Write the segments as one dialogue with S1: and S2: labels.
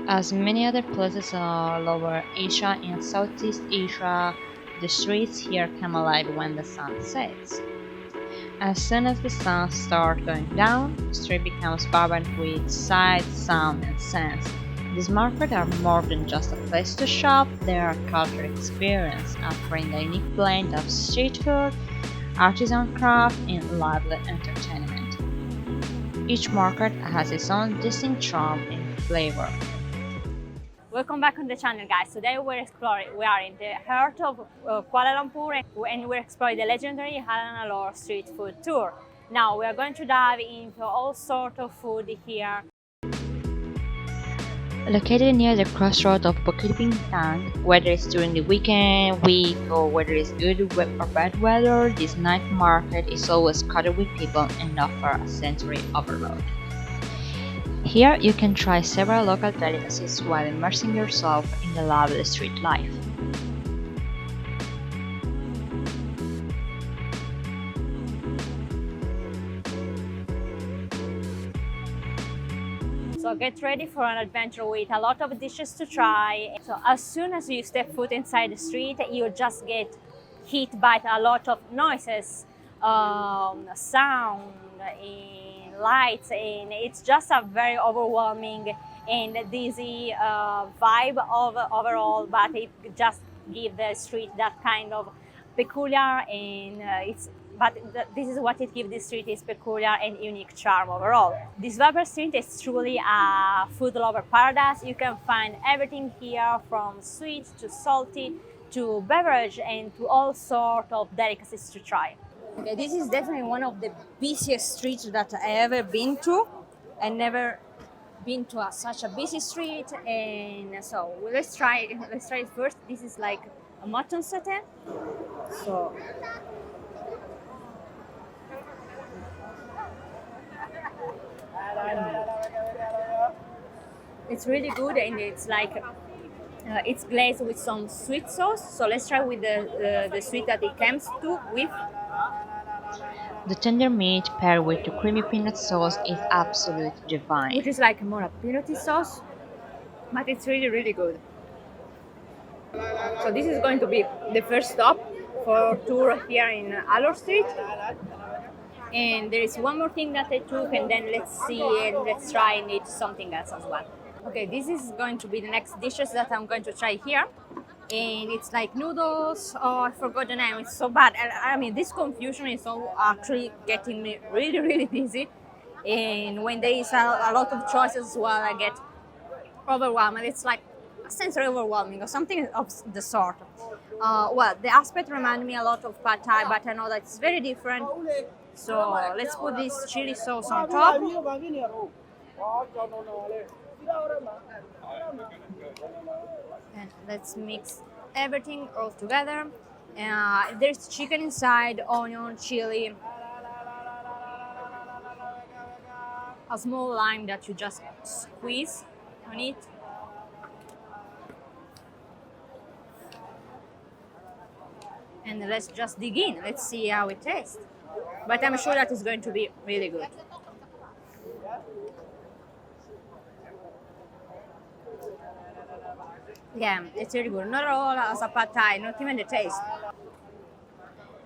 S1: As many other places in Lower Asia and Southeast Asia, the streets here come alive when the sun sets. As soon as the sun starts going down, the street becomes vibrant with sight, sound, and sense. These markets are more than just a place to shop, they are a cultural experience, offering a unique blend of street food, artisan craft, and lively entertainment. Each market has its own distinct charm and flavor.
S2: Welcome back on the channel, guys. Today we are in the heart of Kuala Lumpur and we're exploring the legendary Jalan Alor street food tour. Now we are going to dive into all sorts of food here.
S1: Located near the crossroad of Bukit Bintang, whether it's during the weekend, week, or whether it's good or bad weather, this night market is always crowded with people and offer a sensory overload. Here you can try several local delicacies while immersing yourself in the lively street life.
S2: So get ready for an adventure with a lot of dishes to try. So as soon as you step foot inside the street, you'll just get hit by a lot of noises, sound, lights, and it's just a very overwhelming and dizzy vibe of overall, but it just gives the street that kind of peculiar and this is what it gives the street, is peculiar and unique charm overall. This vibrant street is truly a food lover paradise. You can find everything here, from sweet to salty to beverage and to all sorts of delicacies to try. Okay, this is definitely one of the busiest streets that I ever been to. I never been to such a busy street, and so let's try it first. This is like a mutton satay. So it's really good, and it's like it's glazed with some sweet sauce. So let's try with the sweet that it comes with.
S1: The tender meat paired with the creamy peanut sauce is absolutely divine.
S2: Which is like more a peanutty sauce, but it's really good. So this is going to be the first stop for our tour here in Alor Street. And there is one more thing that I took, and then let's see and let's try and eat something else as well. Okay, this is going to be the next dishes that I'm going to try here. And it's like noodles. Oh, I forgot the name. It's so bad. I mean, this confusion is so actually getting me really dizzy. And when there is a lot of choices as well, I get overwhelmed. It's like a sensory overwhelming or something of the sort. Well, the aspect reminded me a lot of pad thai, but I know that it's very different. So let's put this chili sauce on top. And let's mix everything all together. There's chicken inside, onion, chili, a small lime that you just squeeze on it. And let's just dig in. Let's see how it tastes. But I'm sure that it's going to be really good. Yeah, it's really good. Not at all as a pad thai, not even the taste.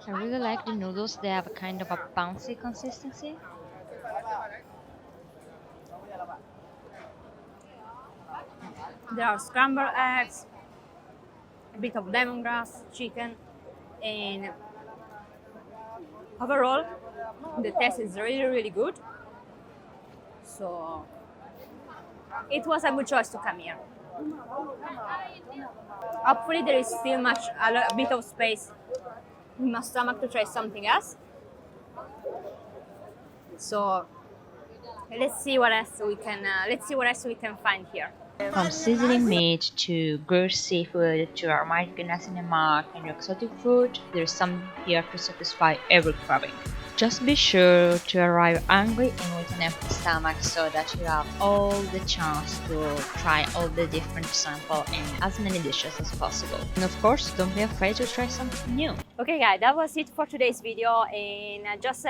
S1: I really like the noodles, they have a kind of a bouncy consistency.
S2: There are scrambled eggs, a bit of lemongrass, chicken, and overall, the taste is really good. So it was a good choice to come here. Hopefully there is still a bit of space in my stomach to try something else. So let's see what else we can find here.
S1: From sizzling meat to grilled seafood to aromatic nasi lemak and exotic food, there's some here to satisfy every craving. Just be sure to arrive hungry and with an empty stomach so that you have all the chance to try all the different samples and as many dishes as possible. And of course, don't be afraid to try something new.
S2: Okay guys, that was it for today's video, and just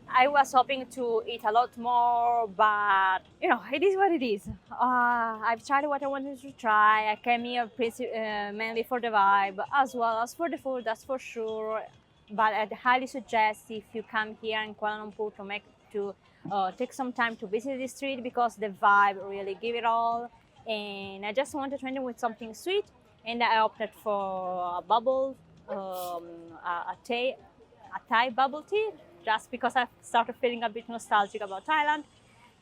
S2: I was hoping to eat a lot more, but you know, it is what it is. I've tried what I wanted to try. I came here mainly for the vibe, as well as for the food, that's for sure. But I'd highly suggest if you come here in Kuala Lumpur to take some time to visit the street because the vibe really give it all. And I just wanted to end with something sweet, and I opted for a bubble, a Thai bubble tea, just because I started feeling a bit nostalgic about Thailand.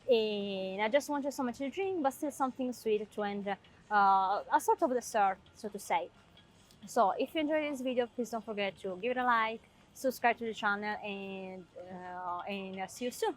S2: And I just wanted something to drink, but still something sweet to end a sort of dessert, so to say. So if you enjoyed this video, please don't forget to give it a like, subscribe to the channel, and see you soon.